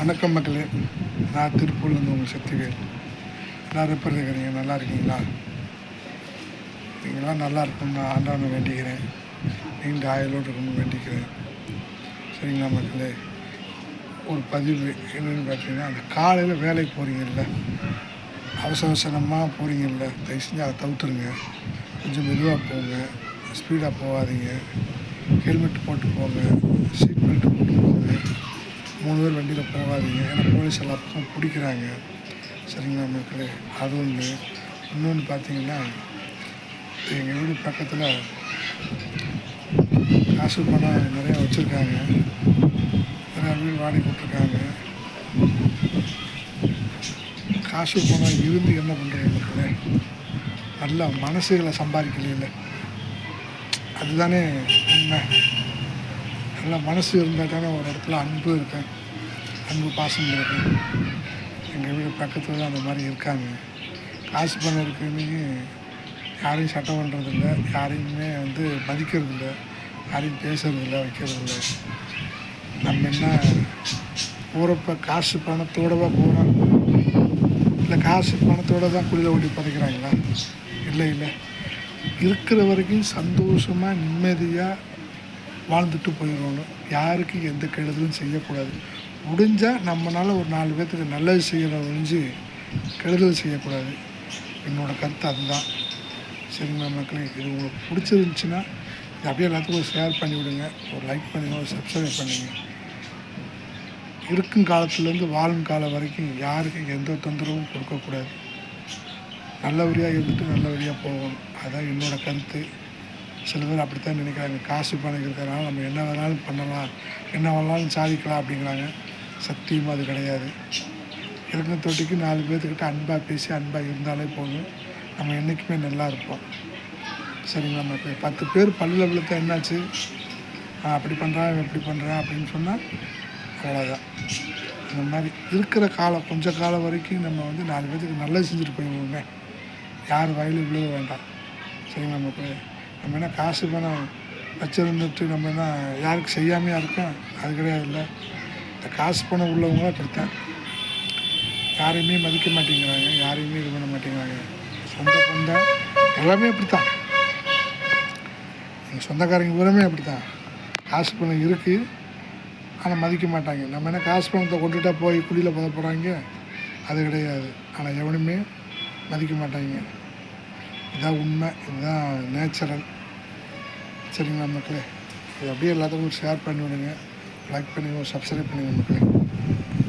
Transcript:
வணக்கம் மக்களே, நான் திருப்பூர்லேருந்து உங்கள் சக்திவேல். எல்லோரும் எப்படி இருக்கிறீங்க? நல்லா இருக்கீங்களா? நீங்களாம் நல்லா இருக்கணும்னு நான் ஆண்டவனை வேண்டிக்கிறேன். நீண்ட ஆயுளோடு இருக்கணும்னு வேண்டிக்கிறேன். சரிங்களா மக்களே? ஒரு பதிவு என்னென்னு பார்த்தீங்கன்னா, அந்த காலையில் வேலைக்கு போகிறீங்கல்ல, அவசரமாக போகிறீங்கல்ல, தயவு செஞ்சு அதை தவிர்த்துருங்க. கொஞ்சம் மெதுவாக போங்க, ஸ்பீடாக போகாதீங்க, ஹெல்மெட் போட்டு போங்க, சீட் பெல்ட் போட்டு போங்க. 3 பேர் வண்டியில் போகாதீங்க, ஏன்னா போலீஸ் எல்லா பக்கம் பிடிக்கிறாங்க. சரிங்களா மக்களே? அது ஒன்று. இன்னொன்று பார்த்தீங்கன்னா, எங்கள் வீடு பக்கத்தில் காசு பணம் நிறையா வச்சுருக்காங்க, நிறையா வீடு வாடகை விட்ருக்காங்க. காசு பணம் இருந்து என்ன பண்ணுறது மக்களே? நல்லா மனசுகளை சம்பாதிக்கல, அதுதானே உண்மை. நல்லா மனசு இருந்தால் தானே ஒரு இடத்துல அன்பு இருக்கேன், அன்பு பாசம் இருக்கேன். எங்கள் வீடு பக்கத்தில் தான் அந்த மாதிரி இருக்காங்க. காசு பணம் இருக்குன்னு யாரையும் சட்டம் பண்ணுறதில்ல, யாரையுமே மதிக்கிறதில்ல, யாரையும் பேசுறதில்ல, வைக்கிறதில்ல. நம்ம என்ன போகிறப்ப காசு பணத்தோடவா போகிறோம்? இல்லை காசு பணத்தோடு தான் குளியில் ஓட்டி புதைக்கிறாங்களா? இல்லை, இருக்கிற வரைக்கும் சந்தோஷமாக நிம்மதியாக வாழ்ந்துட்டு போயிடணும். யாருக்கு எந்த கெடுதலும் செய்யக்கூடாது. முடிஞ்சால் நம்மளால் ஒரு 4 பேர்த்துக்கு நல்லது செய்கிற ஒழிஞ்சு கெடுதல் செய்யக்கூடாது. என்னோடய கருத்து அதுதான். சரிங்களா மக்களே? இது உங்களுக்கு பிடிச்சிருந்துச்சின்னா இது அப்படியே எல்லாத்துக்கும் ஷேர் பண்ணி விடுங்க, ஒரு லைக் பண்ணுங்கள், ஒரு சப்ஸ்கிரைப் பண்ணுங்கள். இருக்கும் காலத்துலேருந்து வாழும் காலம் வரைக்கும் யாருக்கும் எந்த தொந்தரவும் கொடுக்கக்கூடாது. நல்லபடியாக இருந்துட்டு நல்லபடியாக போகணும். அதுதான் என்னோடய கருத்து. சில பேர் அப்படித்தான் நினைக்கிறாங்க, காசு பணம் இருக்கிறதுனால நம்ம என்ன வேணாலும் பண்ணலாம், என்ன வேணாலும் சாதிக்கலாம் அப்படிங்கிறாங்க. சத்தியமாக அது கிடையாது. இருக்கிற தொட்டிக்கு 4 பேர்த்துக்கிட்ட அன்பாக பேசி அன்பாக இருந்தாலே போதும், நம்ம என்றைக்குமே நல்லா இருப்போம். சரிங்களா மக்கள்? 10 பேர் பல்லில் விழுத்த என்னாச்சு, அப்படி பண்ணுறான் இப்படி பண்ணுறான் அப்படின்னு சொன்னால் அவ்வளோதான். அந்த மாதிரி இருக்கிற காலம் கொஞ்சம் காலம் வரைக்கும் நம்ம 4 பேர்த்துக்கு நல்லது செஞ்சுட்டு போயிடுவோங்க. யார் வயலும் விழுக வேண்டாம். சரிங்களா மக்கள்? நம்ம என்ன காசு பணம் வச்சுருந்துட்டு நம்ம என்ன யாருக்கு செய்யாமையாக இருக்கோம்? அது கிடையாது. இல்லை, இந்த காசு பணம் உள்ளவங்களாம் அப்படித்தான். யாரையுமே மதிக்க மாட்டேங்கிறாங்க, யாரையுமே இது பண்ண மாட்டேங்கிறாங்க. சொந்த பந்தம் எல்லாமே அப்படித்தான். எங்கள் சொந்தக்காரங்க பூராமே அப்படித்தான். காசு பணம் இருக்குது, ஆனால் மதிக்க மாட்டாங்க. நம்ம என்ன காசு பணத்தை கொண்டுட்டா போய் குழியில் போத போகிறாங்க? அது கிடையாது. ஆனால் எவனுமே மதிக்க மாட்டாங்க. இதுதான் உண்மை, இதுதான் நேச்சுரல். சரிங்களா மக்களே? இது அப்படியே எல்லாத்துக்கும் ஷேர் பண்ணி விடுங்க, லைக் பண்ணுங்கள், சப்ஸ்கிரைப் பண்ணுங்கள் மக்களே.